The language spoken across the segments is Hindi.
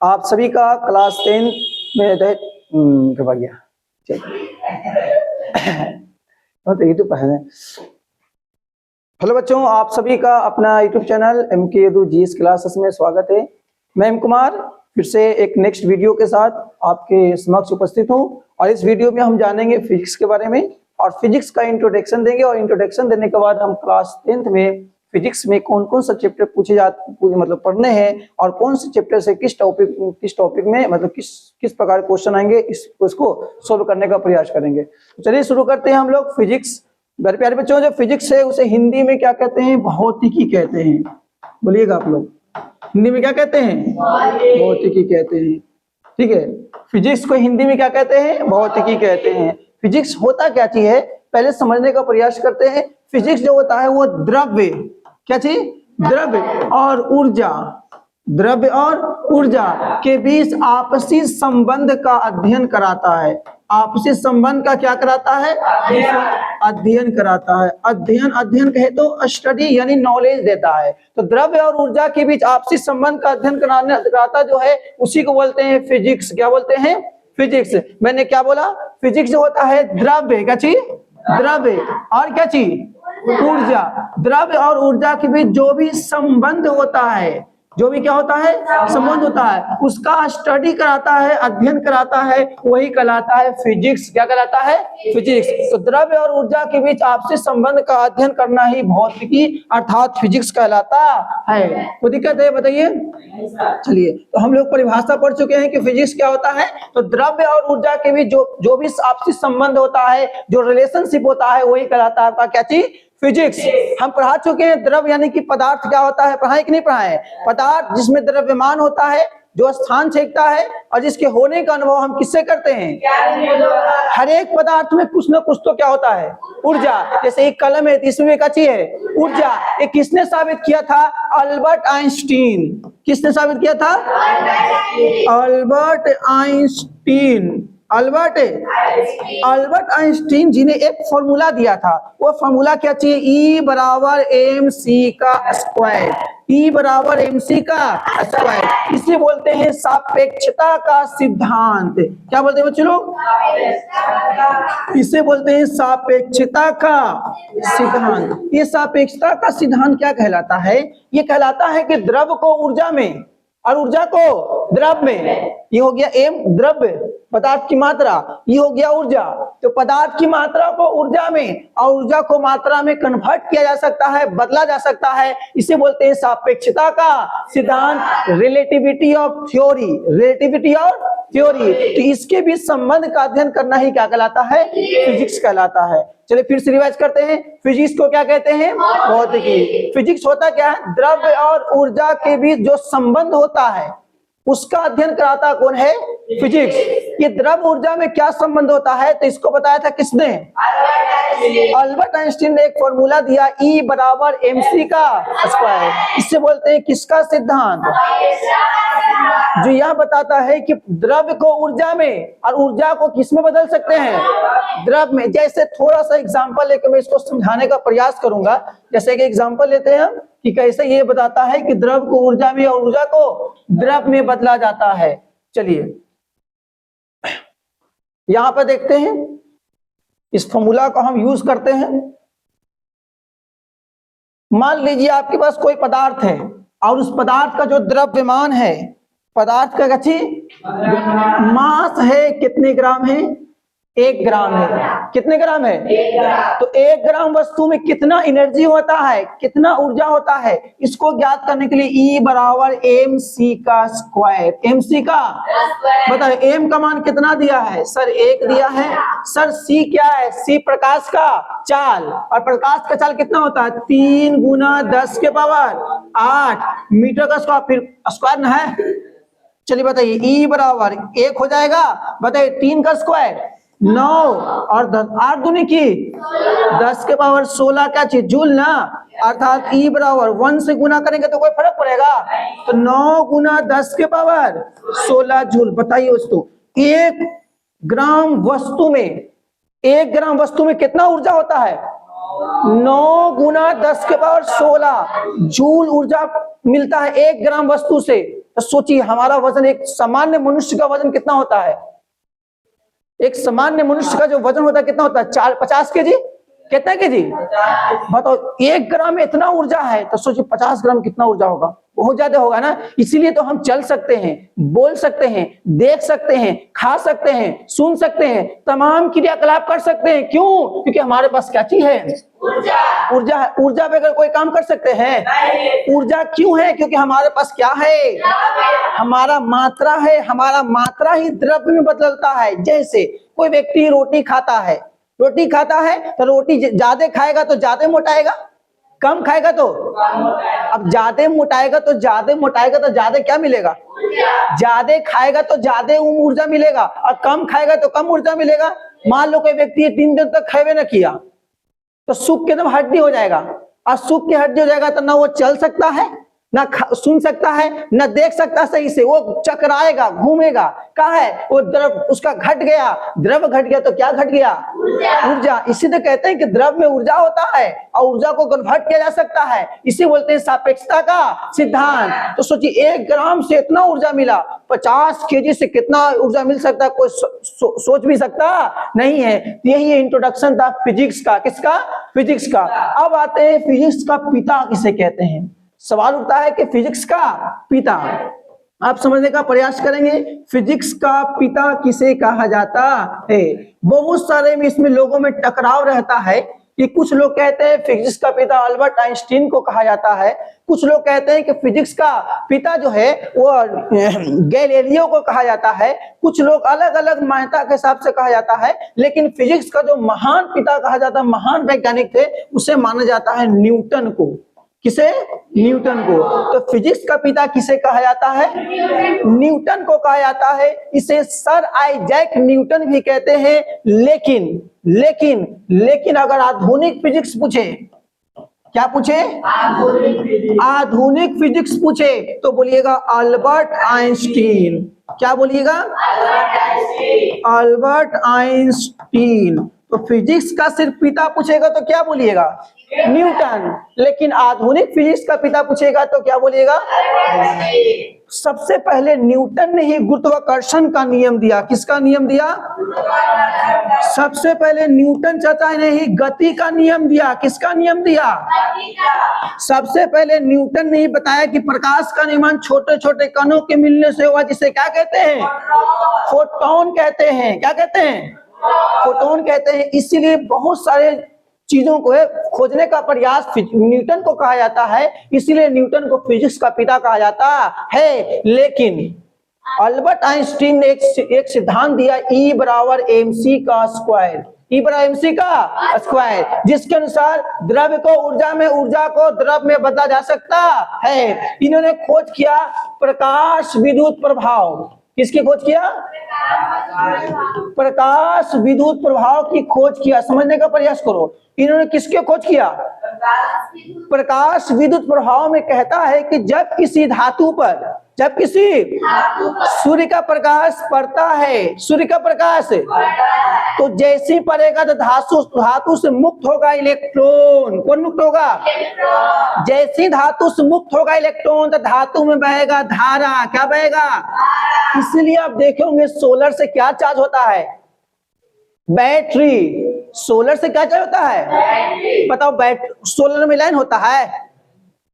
आप सभी का क्लास 10 में करवा गया। तो यूट्यूब पर है। हेलो बच्चों, आप सभी का अपना YouTube channel MK Edu GS classes में स्वागत है। मैं एम कुमार फिर से एक नेक्स्ट वीडियो के साथ आपके समक्ष उपस्थित हूँ और इस वीडियो में हम जानेंगे फिजिक्स के बारे में और फिजिक्स का इंट्रोडक्शन देंगे और इंट्रोडक्शन देने के बाद हम क्लास 10th में फिजिक्स में कौन कौन सा चैप्टर पूछे जाते मतलब पढ़ने हैं और कौन से चैप्टर से किस टॉपिक में मतलब किस प्रकार क्वेश्चन आएंगे इसको सोल्व करने का प्रयास करेंगे। तो चलिए शुरू करते हैं हम लोग। फिजिक्स, मेरे प्यारे बच्चों, जो फिजिक्स है उसे हिंदी में क्या कहते हैं? भौतिकी कहते हैं। बोलिएगा आप लोग, हिंदी में क्या कहते हैं? भौतिकी कहते हैं। ठीक है, फिजिक्स को हिंदी में क्या कहते हैं? भौतिकी कहते हैं। फिजिक्स होता क्या चीज है पहले समझने का प्रयास करते हैं। फिजिक्स जो होता है वो द्रव्य, क्या चीज? द्रव्य और ऊर्जा, द्रव्य और ऊर्जा के बीच आपसी संबंध का अध्ययन कराता है। आपसी संबंध का क्या कराता है? अध्ययन कराता है। अध्ययन कहे तो स्टडी यानी नॉलेज देता है। तो द्रव्य और ऊर्जा के बीच आपसी संबंध का अध्ययन कराता जो है उसी को बोलते हैं फिजिक्स। क्या बोलते हैं? फिजिक्स। मैंने क्या बोला? फिजिक्स जो होता है द्रव्य, क्या चीज? द्रव्य और क्या चीज? ऊर्जा। द्रव्य और ऊर्जा के बीच जो भी संबंध होता है, जो भी क्या होता है? संबंध होता है, उसका स्टडी कराता है, अध्ययन कराता है, वही कहलाता है फिजिक्स। क्या कहलाता है? फिजिक्स। तो द्रव्य और ऊर्जा के बीच आपसी संबंध का अध्ययन करना ही भौतिकी अर्थात फिजिक्स कहलाता है। कोई दिक्कत है? बताइए। चलिए, तो हम लोग परिभाषा पढ़ चुके हैं कि फिजिक्स क्या होता है। तो द्रव्य और ऊर्जा के बीच जो भी आपसी संबंध होता है, जो रिलेशनशिप होता है, वही कहलाता है आपका क्या चीज? फिजिक्स। हम पढ़ा चुके हैं द्रव्य यानी कि पदार्थ क्या होता है। पढ़ाए कि नहीं पढ़ाए? पदार्थ जिसमें द्रव्यमान होता है, जो स्थान छेदता है और जिसके होने का अनुभव हम किससे करते हैं? हर एक पदार्थ में कुछ ना कुछ तो क्या होता है? ऊर्जा। जैसे एक कलम है, इसमें क्या चीज है? ऊर्जा। ये किसने साबित किया था? Albert Einstein. किसने साबित किया था? Albert Einstein. अल्बर्ट आइंस्टीन जी ने एक फॉर्मूला दिया था। वो फॉर्मूला क्या चाहिए? E बराबर mc का स्क्वायर। E बराबर mc का स्क्वायर। इसे बोलते हैं सापेक्षता का सिद्धांत। क्या बोलते हैं बच्चों लोग? इसे बोलते हैं सापेक्षता का सिद्धांत। ये सापेक्षता का सिद्धांत क्या कहलाता है? ये कहलाता है कि द्रव्य को ऊर्जा में और ऊर्जा को द्रव्य में। ये हो गया m द्रव्य, पदार्थ की मात्रा, ये हो गया ऊर्जा। तो पदार्थ की मात्रा को ऊर्जा में और ऊर्जा को मात्रा में कन्वर्ट किया जा सकता है, बदला जा सकता है। इसे बोलते हैं सापेक्षता का सिद्धांत, relativity of theory. Relativity of theory. तो इसके भी संबंध का अध्ययन करना ही क्या कहलाता है? फिजिक्स कहलाता है। चलिए फिर से रिवाइज करते हैं। फिजिक्स को क्या कहते हैं? भौतिकी। फिजिक्स होता क्या है? द्रव्य और ऊर्जा के बीच जो संबंध होता है उसका अध्ययन कराता कौन है? फिजिक्स। ये द्रव्य ऊर्जा में क्या संबंध होता है तो इसको बताया था किसने? अल्बर्ट आइंस्टीन ने एक फॉर्मूला दिया, E बराबर mc का स्क्वायर। इससे बोलते हैं किसका सिद्धांत? जो यह बताता है कि द्रव्य को ऊर्जा में और ऊर्जा को किस में बदल सकते हैं? द्रव्य में। जैसे थोड़ा सा एग्जांपल लेकर मैं इसको समझाने का प्रयास करूंगा। जैसे कि एग्जांपल लेते हैं हम कि कैसे ये बताता है कि द्रव्य को ऊर्जा में और ऊर्जा को द्रव्य में बदला जाता है। चलिए यहां पर देखते हैं, इस फॉर्मूला को हम यूज करते हैं। मान लीजिए आपके पास कोई पदार्थ है और उस पदार्थ का जो द्रव्यमान है, पदार्थ का मास है, कितने ग्राम है? 1 ग्राम है। कितने ग्राम है? 1 ग्राम। तो 1 ग्राम वस्तु में कितना एनर्जी होता है, कितना ऊर्जा होता है? इसको ज्ञात करने के लिए E बराबर mc का स्क्वायर। mc का बताओ, m का मान कितना दिया है? सर 1 दिया है। सर c क्या है? c प्रकाश का चाल, और प्रकाश का चाल कितना होता है? 3 × 10 के पावर 8 मीटर का स्क्वायर। फिर स्क्वायर ना है। चलिए बताइए, E बराबर 1 हो जाएगा। बताइए 3 का स्क्वायर 9 और 10, 8 दूनी की 10 के पावर 16 क्या चीज? जूल ना। अर्थात E बराबर 1 से गुना करेंगे तो कोई फर्क पड़ेगा? तो 9 × 10 के पावर 16 जूल। बताइए दोस्तों, 1 ग्राम वस्तु में कितना ऊर्जा होता है? 9 × 10 के पावर 16 जूल ऊर्जा मिलता है 1 ग्राम वस्तु से। तो सोचिए हमारा वजन, एक सामान्य मनुष्य का वजन कितना होता है? एक सामान्य मनुष्य का जो वजन होता है कितना होता है? 50 केजी। कितना केजी? बताओ, 1 ग्राम में इतना ऊर्जा है, तो सोचिए 50 ग्राम कितना ऊर्जा होगा? बहुत ज्यादा होगा ना। इसीलिए तो हम चल सकते हैं, बोल सकते हैं, देख सकते हैं, खा सकते हैं, सुन सकते हैं, तमाम क्रियाकलाप कर सकते हैं। क्यों? क्योंकि हमारे पास क्या चीज है? ऊर्जा। ऊर्जा है। ऊर्जा बगैर कोई काम कर सकते हैं? ऊर्जा क्यों है? क्योंकि हमारे पास क्या है? हमारा मात्रा है। हमारा मात्रा ही द्रव्य में बदलता है। जैसे कोई व्यक्ति रोटी खाता है, रोटी खाता है तो रोटी ज्यादा खाएगा तो ज्यादा मोटाएगा, कम खाएगा तो अब ज्यादा मोटाएगा तो ज्यादा क्या मिलेगा? ज्यादा खाएगा तो ज्यादा ऊर्जा मिलेगा, और कम खाएगा तो कम ऊर्जा मिलेगा। मान लो कोई व्यक्ति 3 दिन तक खाए ना किया तो सूख के एकदम हड्डी हो जाएगा, और सूख के हड्डी हो जाएगा तो ना वो चल सकता है, ना सुन सकता है, ना देख सकता सही से, वो चकराएगा, घूमेगा। कहा है वो द्रव उसका घट गया, द्रव घट गया तो क्या घट गया? ऊर्जा। इसी तो कहते हैं कि द्रव में ऊर्जा होता है और ऊर्जा को कन्वर्ट किया जा सकता है, इसे बोलते हैं सापेक्षता का सिद्धांत। तो सोचिए 1 ग्राम से इतना ऊर्जा मिला, 50 केजी से कितना ऊर्जा मिल सकता है? कोई सोच भी सकता नहीं है। यही इंट्रोडक्शन था फिजिक्स का। किसका? फिजिक्स का। अब आते हैं फिजिक्स का पिता किसे कहते हैं। सवाल उठता है कि फिजिक्स का पिता, आप समझने का प्रयास करेंगे फिजिक्स का पिता किसे कहा जाता है। बहुत सारे में इसमें लोगों में टकराव रहता है कि कुछ लोग कहते हैं फिजिक्स का पिता अल्बर्ट आइंस्टीन को कहा जाता है, कुछ लोग कहते हैं कि फिजिक्स का पिता जो है वो गैलीलियो को कहा जाता है, कुछ लोग अलग अलग मान्यता के हिसाब से कहा जाता है। लेकिन फिजिक्स का जो महान पिता कहा जाता है, महान वैज्ञानिक थे, उसे माना जाता है न्यूटन को। किसे? न्यूटन को। तो फिजिक्स का पिता किसे कहा जाता है? न्यूटन को कहा जाता है। इसे सर आइजैक न्यूटन भी कहते हैं। लेकिन अगर आधुनिक फिजिक्स पूछे, क्या पूछे? आधुनिक फिजिक्स पूछे तो बोलिएगा अल्बर्ट आइंस्टीन। क्या बोलिएगा? Albert Einstein. तो फिजिक्स का सिर्फ पिता पूछेगा तो क्या बोलिएगा? न्यूटन। लेकिन आधुनिक फिजिक्स का पिता पूछेगा तो क्या बोलिएगा? सबसे पहले न्यूटन ने ही गुरुत्वाकर्षण का नियम दिया। किसका नियम दिया? सबसे पहले न्यूटन चाचा ने ही गति का नियम दिया। किसका नियम दिया? सबसे पहले न्यूटन ने ही बताया कि प्रकाश का निर्माण छोटे छोटे कणों के मिलने से हुआ, जिसे क्या कहते हैं? फोटोन कहते हैं। क्या कहते हैं? फोटोन कहते हैं। इसीलिए बहुत सारे चीजों को खोजने का प्रयास न्यूटन को कहा जाता है, इसीलिए न्यूटन को फिजिक्स का पिता कहा जाता है। लेकिन अल्बर्ट आइंस्टीन ने एक सिद्धांत दिया, E बराबर mc का स्क्वायर। E बराबर mc का स्क्वायर, जिसके अनुसार द्रव्य को ऊर्जा में, ऊर्जा को द्रव्य में बदला जा सकता है। इन्होंने खोज किया प्रकाश विद्युत प्रभाव। किसकी खोज किया? प्रकाश विद्युत प्रभाव की खोज किया। समझने का प्रयास करो, इन्होंने किसके खोज किया? प्रकाश विद्युत प्रभाव में कहता है कि जब किसी धातु पर, जब किसी सूर्य का प्रकाश पड़ता है, सूर्य का प्रकाश तो जैसे ही पड़ेगा तो धातु से मुक्त होगा इलेक्ट्रॉन। कौन मुक्त होगा? जैसे ही धातु से मुक्त होगा इलेक्ट्रॉन तो धातु में बहेगा धारा। क्या बहेगा? इसलिए आप देखेंगे सोलर से क्या चार्ज होता है? बैटरी। सोलर से क्या चार्ज होता है? बताओ। सोलर में लाइन होता है।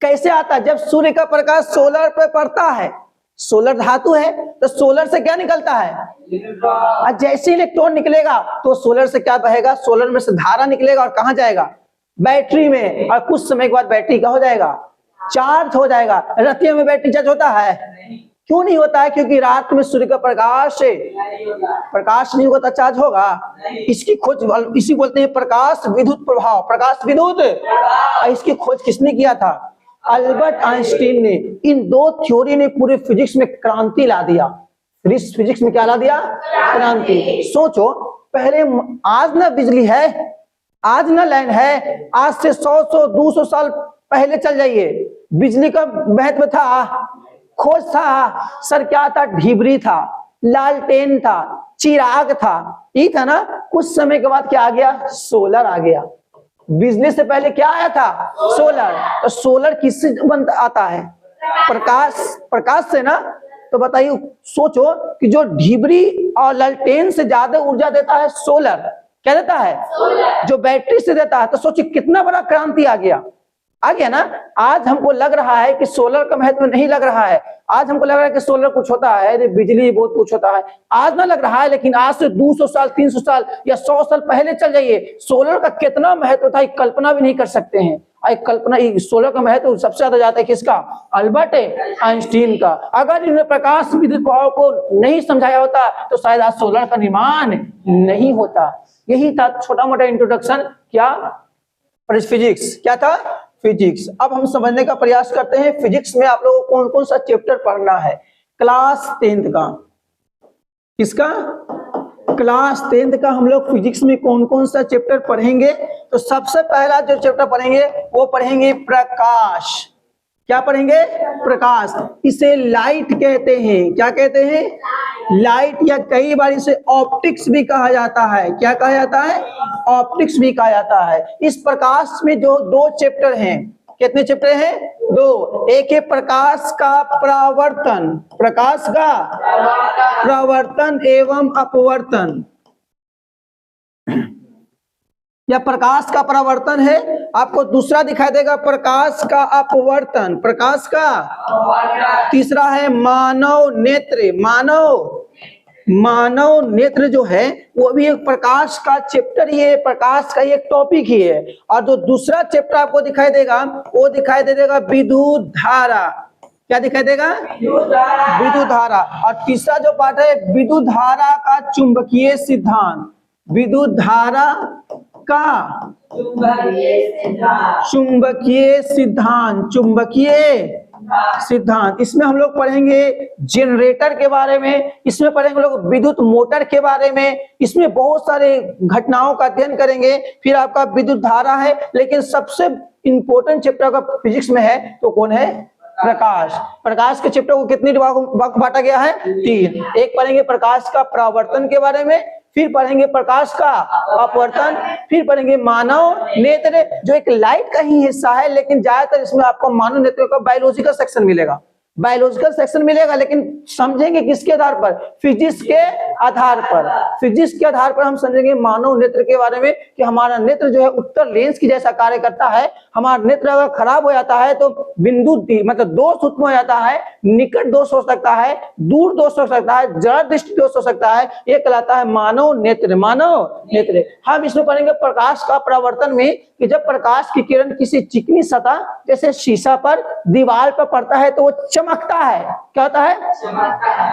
कैसे आता है? जब सूर्य का प्रकाश सोलर पे पड़ता है, सोलर धातु है तो सोलर से क्या निकलता है? और जैसे इलेक्ट्रॉन निकलेगा तो सोलर से क्या बहेगा? सोलर में से धारा निकलेगा और कहां जाएगा? बैटरी में। और कुछ समय के बाद बैटरी क्या हो जाएगा? चार्ज हो जाएगा। रतिया में बैटरी चार्ज होता है? क्यों नहीं होता है? क्योंकि रात में सूर्य का प्रकाश नहीं होता, चार्ज होगा। इसकी खोज इसी बोलते हैं प्रकाश विद्युत प्रभाव। प्रकाश विद्युत, इसकी खोज किसने किया था? अल्बर्ट आइंस्टीन ने। इन दो थ्योरी ने पूरे फिजिक्स में क्रांति ला दिया। फिजिक्स में क्या ला दिया? क्रांति। सोचो, पहले आज ना बिजली है, आज ना लाइन है, आज से 100-200 साल पहले चल जाइए, बिजली का महत्व था, खोज था। सर क्या था? ढिबरी था, लालटेन था, चिराग था, ये था ना। कुछ समय के बाद क्या आ गया? सोलर आ गया। बिजली से पहले क्या आया था? सोलर। तो सोलर किससे बनता आता है? प्रकाश से ना। तो बताइए, सोचो कि जो ढिबरी और लालटेन से ज्यादा ऊर्जा देता है सोलर, क्या देता है? सोलर। जो बैटरी से देता है, तो सोचिए कितना बड़ा क्रांति आ गया ना। आज हमको लग रहा है कि सोलर का महत्व नहीं लग रहा है, आज हमको लग रहा है कि सोलर कुछ होता है, बिजली बहुत कुछ होता है, आज ना लग रहा है, लेकिन आज से 200 साल 300 साल या 100 साल पहले चल जाइए, सोलर का कितना महत्व था, कल्पना भी नहीं कर सकते हैं। कल्पना, सोलर का महत्व सबसे ज्यादा जाता है किसका? अल्बर्ट आइंस्टीन का। अगर इन्हें प्रकाश विद्युत प्रभाव को नहीं समझाया होता तो शायद आज सोलर का निर्माण नहीं होता। यही था छोटा मोटा इंट्रोडक्शन, क्या? फिजिक्स। क्या था? फिजिक्स। अब हम समझने का प्रयास करते हैं फिजिक्स में आप लोगों को कौन कौन सा चैप्टर पढ़ना है क्लास 10th का। किसका? क्लास 10th का हम लोग फिजिक्स में कौन कौन सा चैप्टर पढ़ेंगे? तो सबसे पहला जो चैप्टर पढ़ेंगे वो पढ़ेंगे प्रकाश। क्या पढ़ेंगे? प्रकाश। इसे लाइट कहते हैं। क्या कहते हैं? लाइट, या कई बार इसे ऑप्टिक्स भी कहा जाता है। क्या कहा जाता है? ऑप्टिक्स भी कहा जाता है। इस प्रकाश में जो 2 चैप्टर हैं, कितने चैप्टर हैं? 2। एक है प्रकाश का परावर्तन, प्रकाश का परावर्तन एवं अपवर्तन, या प्रकाश का परावर्तन है। आपको दूसरा दिखाई देगा प्रकाश का अपवर्तन, प्रकाश का। तीसरा है मानव नेत्र। मानव नेत्र जो है वो भी एक प्रकाश का चैप्टर ही है, प्रकाश का एक टॉपिक ही है। और जो दूसरा चैप्टर आपको दिखाई देगा वो दिखाई देगा विद्युत धारा। क्या दिखाई देगा? विद्युत धारा। और तीसरा जो पार्ट है विद्युत धारा का चुंबकीय सिद्धांत, विद्युत धारा का चुंबकीय सिद्धांत। इसमें हम लोग पढ़ेंगे जनरेटर के बारे में, इसमें पढ़ेंगे लोग विद्युत मोटर के बारे में, इसमें बहुत सारे घटनाओं का अध्ययन करेंगे। फिर आपका विद्युत धारा है, लेकिन सबसे इंपॉर्टेंट चैप्टर का फिजिक्स में है तो कौन है? प्रकाश। प्रकाश के चैप्टर को कितनी बांटा गया है? 3। एक पढ़ेंगे प्रकाश का परावर्तन के बारे में, फिर पढ़ेंगे प्रकाश का अपवर्तन, फिर पढ़ेंगे मानव नेत्र जो एक लाइट का ही हिस्सा है, लेकिन ज्यादातर इसमें आपको मानव नेत्र का बायोलॉजिकल सेक्शन मिलेगा, लेकिन समझेंगे किसके आधार पर? फिजिक्स के आधार पर। फिजिक्स के आधार पर हम समझेंगे मानव नेत्र के बारे में कि हमारा नेत्र जो है उत्तर लेंस की जैसा कार्य करता है। हमारा नेत्र अगर खराब हो जाता है तो बिंदु मतलब दोष उत्पन्न हो जाता है, निकट दोष हो सकता है, दूर दोष हो सकता है, जड़ दृष्टि दोष हो सकता है। ये कहलाता है मानव नेत्र। हम इसमें पढ़ेंगे प्रकाश का परावर्तन में कि जब प्रकाश की किरण किसी चिकनी सतह जैसे शीशा पर, दीवार पर पड़ता है तो वो चमकता है। क्या होता है?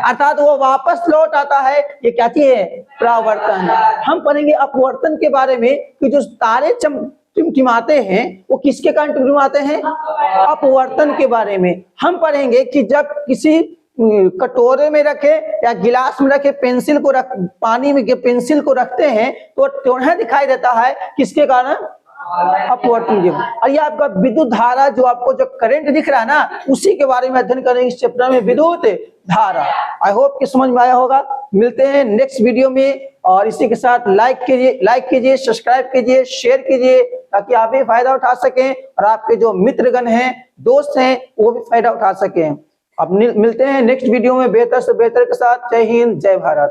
अर्थात वो वापस लौट आता है। ये क्या चीज है? परावर्तन। हम पढ़ेंगे अपवर्तन के बारे में कि जो तारे टिमटिमाते हैं वो किसके कारण टिमटिमाते हैं? अपवर्तन के बारे में हम पढ़ेंगे कि जब किसी कटोरे में रखे या गिलास में रखे पानी में पेंसिल को रखते हैं तो टेढ़ा दिखाई देता है, किसके कारण? अपवर्तन। और ये आपका विद्युत धारा जो आपको जो करंट दिख रहा है ना, उसी के बारे में अध्ययन करेंगे इस चैप्टर में, विद्युत धारा। आई होप कि समझ में आया होगा। मिलते हैं नेक्स्ट वीडियो में, और इसी के साथ लाइक कीजिए, सब्सक्राइब कीजिए, शेयर कीजिए, ताकि आप भी फायदा उठा सकें और आपके जो मित्रगण हैं, दोस्त हैं, वो भी फायदा उठा सकें। अब मिलते हैं नेक्स्ट वीडियो में बेहतर से बेहतर के साथ। जय हिंद, जय भारत।